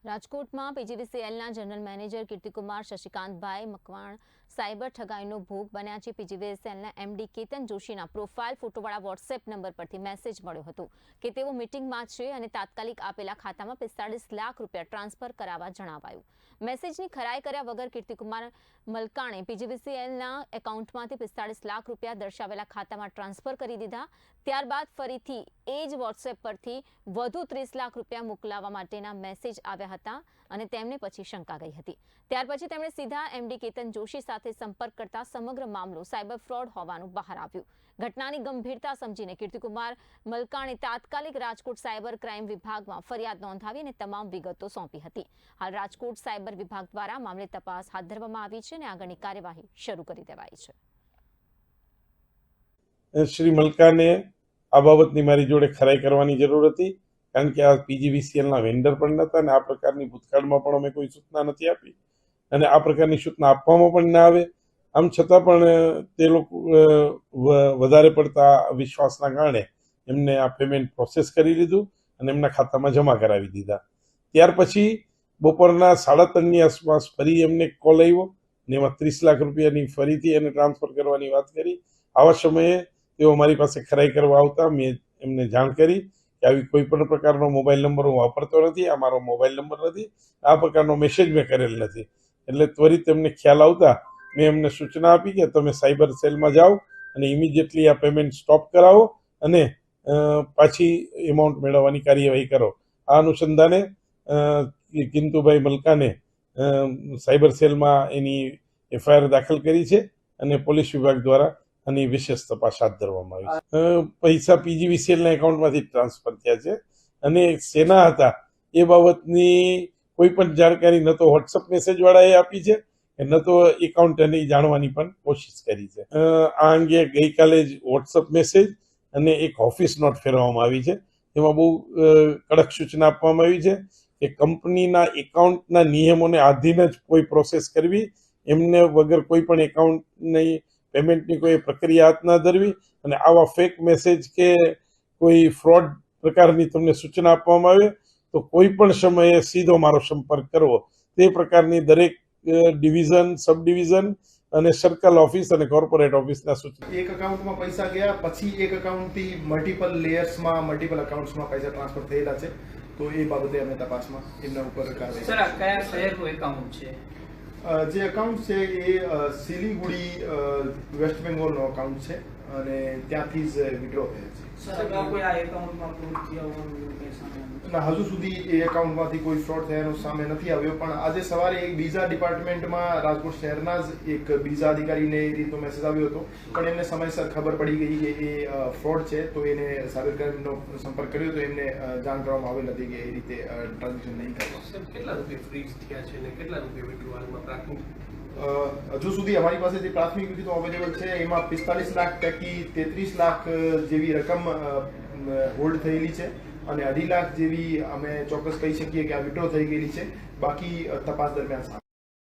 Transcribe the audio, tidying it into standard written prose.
રાજકોટમાં પીજીવીસીએલના general manager Kirtikumar શશિકાંતભાઈ મકવાણ સાયબર ઠગાઈનો ભોગ બન્યા છે। પીજીવીસીએલના એમડી કેતન જોશીના પ્રોફાઇલ ફોટોવાળા વોટ્સએપ નંબર પરથી મેસેજ મળ્યો હતો કે તેઓ મીટિંગમાં છે અને તાત્કાલિક આપેલા ખાતામાં 45 લાખ રૂપિયા ટ્રાન્સફર કરાવવા જણાવાયું। મેસેજની ખરાઈ કર્યા વગર કીર્તિકુમાર મલકાણે પીજીવીસીએલના એકાઉન્ટમાંથી 45 લાખ રૂપિયા દર્શાવેલા ખાતામાં ટ્રાન્સફર કરી દીધા। ત્યારબાદ ફરીથી એ જ વોટ્સએપ પરથી વધુ 30 લાખ રૂપિયા મોકલાવવા માટેના મેસેજ આવ્યા હતા અને તેમને પછી શંકા ગઈ હતી। ત્યાર પછી તેમણે સીધા એમડી કેતન જોશી સાથે સંપર્ક કરતા સમગ્ર મામલો સાયબર ફ્રોડ હોવાનું બહાર આવ્યું। ઘટનાની ગંભીરતા સમજીને કીર્તિકુમાર મલકાણે તાત્કાલિક રાજકોટ સાયબર ક્રાઇમ વિભાગમાં ફરિયાદ નોંધાવી અને તમામ વિગતો સોંપી હતી। હાલ રાજકોટ સાયબર વિભાગ દ્વારા મામલે તપાસ હાથ ધરવામાં આવી છે અને આગળની કાર્યવાહી શરૂ કરી દેવાઈ છે। શ્રી મલકાને આ બાબતની મારી જોડે ખરાઈ કરવાની જરૂર હતી, કારણ કે આ પીજીવીસીએલના વેન્ડર પણ નહોતા અને આ પ્રકારની ભૂતકાળમાં પણ અમે કોઈ સૂચના નથી આપી અને આ પ્રકારની સૂચના આપવામાં પણ ના આવે। આમ છતાં પણ તે લોકો વધારે પડતા વિશ્વાસના કારણે એમને આ પેમેન્ટ પ્રોસેસ કરી લીધું અને એમના ખાતામાં જમા કરાવી દીધા। ત્યાર પછી બપોરના 3:30ની આસપાસ ફરી એમને કોલ આવ્યો અને એમાં 30 લાખ રૂપિયાની ફરીથી એને ટ્રાન્સફર કરવાની વાત કરી। આવા સમયે તેઓ મારી પાસે ખરાઈ કરવા આવતા મેં એમને જાણ કરી કે આવી કોઈ પણ પ્રકારનો મોબાઈલ નંબર હું વાપરતો નથી, આ મારો મોબાઈલ નંબર નથી, આ પ્રકારનો મેસેજ મેં કરેલ નથી। એટલે ત્વરિત એમને ખ્યાલ આવતા મેં એમને સૂચના આપી કે તમે સાયબર સેલમાં જાઓ અને ઇમિડિયેટલી આ પેમેન્ટ સ્ટોપ કરાવો અને પાછી એમાઉન્ટ મેળવવાની કાર્યવાહી કરો। આ અનુસંધાને કિંતુભાઈ મલકાને સાયબર સેલમાં એની એફઆઈઆર દાખલ કરી છે અને પોલીસ વિભાગ દ્વારા આની વિશેષ તપાસ હાથ ધરવામાં આવી છે। પૈસા પીજીવીસીએલના એકાઉન્ટમાંથી ટ્રાન્સફર થયા છે અને શેના હતા એ બાબતની કોઈ પણ જાણકારી ન તો વોટ્સઅપ મેસેજ વાળાએ આપી છે ન તો એકાઉન્ટને જાણવાની પણ કોશિશ કરી છે। આ અંગે ગઈકાલે જ વોટ્સઅપ મેસેજ અને એક ઓફિસ નોટ ફેરવવામાં આવી છે। એમાં બહુ કડક સૂચના આપવામાં આવી છે કે કંપનીના એકાઉન્ટના નિયમોને આધીન જ કોઈ પ્રોસેસ કરવી, એમને વગર કોઈ પણ એકાઉન્ટની પેમેન્ટની કોઈ પ્રક્રિયા હાથ ન ધરવી અને આવા ફેક મેસેજ કે કોઈ ફ્રોડ પ્રકારની તમને સૂચના આપવામાં આવે તો કોઈ પણ સમયે સીધો મારો સંપર્ક કરવો। તે પ્રકારની દરેક ડિવિઝન, સબ ડિવિઝન અને સર્કલ ઓફિસ અને કોર્પોરેટ ઓફિસના સૂચના। એક એકાઉન્ટમાં પૈસા ગયા પછી એક એકાઉન્ટથી મલ્ટિપલ લેયર્સમાં મલ્ટિપલ એકાઉન્ટ્સમાં પૈસા ટ્રાન્સફર થયેલા છે, તો એ બાબતે અમે તપાસમાં એમના ઉપર કાર્યવાહી। સર, આ કયા શહેરનું એકાઉન્ટ છે? જે એકાઉન્ટ છે એ સિલીગુડી વેસ્ટ બેંગોલનો એકાઉન્ટ છે અને ત્યાંથી જ વિડ્રો થયા છે। હજુ સુધી એ એકાઉન્ટમાંથી કોઈ ફ્રોડ થયાનો સામે નથી આવ્યો, પણ આજે સવારે એક બીજા ડિપાર્ટમેન્ટમાં રાજકોટ શહેરના જ એક બીજા અધિકારીને એ રીતનો મેસેજ આવ્યો હતો, પણ એમને સમયસર ખબર પડી ગઈ કે એ ફ્રોડ છે, તો એને સાયબર ક્રાઇમનો સંપર્ક કર્યો તો એમને જાણ કરવામાં આવેલ હતી કે એ રીતે ટ્રાન્ઝેક્શન નહીં કરવા। કેટલા રૂપિયા ફ્રીઝ થયા છે અને કેટલા રૂપિયા વિડ્રો હાલમાં પ્રાથમિક? હજુ સુધી અમારી પાસે જે પ્રાથમિક વિગતો અવેલેબલ છે એમાં 45 લાખ પૈકી 33 લાખ જેવી રકમ હોલ્ડ થયેલી છે અને 2.5 લાખ જેવી અમે ચોક્કસ કહી શકીએ કે આ વિડ્રો થઈ ગયેલી છે। બાકી તપાસ દરમિયાન